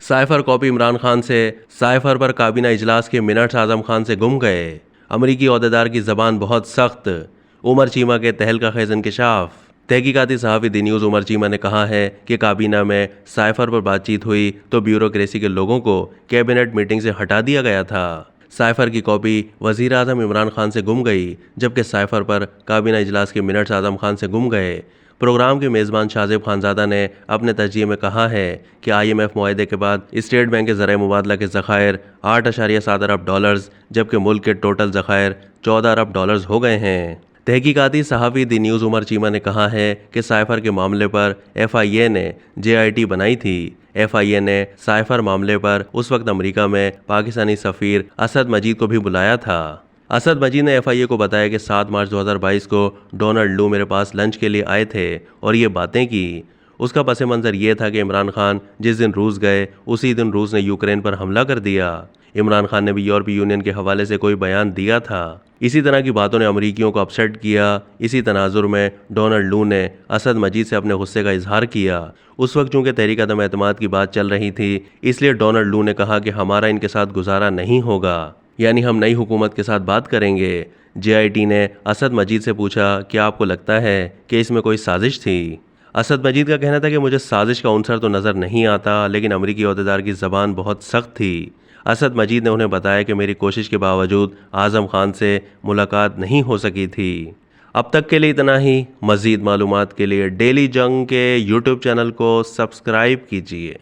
Cipher copy Imran Khan से, cipher पर काबीना इजलास के मिनट्स आजम खान से गुम गए। अमरीकी ओहदेदार की जबान बहुत सख्त, उमर चीमा के तहलका खेज इंकशाफ। तहकीकाती सहाफ़ी दी न्यूज़ उमर चीमा ने कहा है कि काबीना में साइफर पर बातचीत हुई तो ब्यूरोक्रेसी के लोगों को कैबिनेट मीटिंग से हटा दिया गया था। साइफर की कॉपी वज़ीर आज़म इमरान खान से गुम गई, जबकि साइफर पर काबीना इजलास के मिनट्स आज़म खान से गुम गए। प्रोग्राम के मेज़बान शाहजेब खानज़ादा ने अपने तर्जीह में कहा है कि IMF मुआहदे के बाद स्टेट बैंक के ज़राए मुबादला के ज़खायर 8.7 अरब डॉलर्स, जबकि मुल्क के टोटल ज़खायर 14 अरब डॉलर्स हो गए हैं। तहकीकाती सहाफ़ी दी न्यूज़ उमर चीमा ने कहा है कि साइफर के मामले पर FIA ने JIT बनाई थी। FIA ने साइफर मामले पर उस वक्त अमेरिका में पाकिस्तानी सफ़ीर असद मजीद को भी बुलाया था। असद मजीद ने FIA को बताया कि 7 मार्च 2022 को डोनाल्ड लू मेरे पास लंच के लिए आए थे और ये बातें की। उसका पस मंज़र ये था कि इमरान खान जिस दिन रूस गए उसी दिन रूस ने यूक्रेन पर हमला कर दिया। इमरान खान ने भी यूरोपीय यूनियन के हवाले से कोई बयान दिया था। इसी तरह की बातों ने अमरीकियों को अपसेट किया। इसी तनाजुर में डोनाल्ड लू ने असद मजीद से अपने गुस्से का इजहार किया। उस वक्त चूंकि तहरीक अदम एतमाद की बात चल रही थी, इसलिए डोनाल्ड लू ने कहा कि हमारा इनके साथ गुजारा नहीं होगा, यानी हम नई हुकूमत के साथ बात करेंगे। JIT ने असद मजीद से पूछा कि आपको लगता है कि इसमें कोई साजिश थी। असद मजीद का कहना था कि मुझे साजिश का अंसर तो नज़र नहीं आता, लेकिन अमरीकी ओहदेदार की ज़बान बहुत सख्त थी। असद मजीद ने उन्हें बताया कि मेरी कोशिश के बावजूद आज़म खान से मुलाकात नहीं हो सकी थी। अब तक के लिए इतना ही। मज़ीद मालूमात के लिए डेली जंग के YouTube चैनल को सब्सक्राइब कीजिए।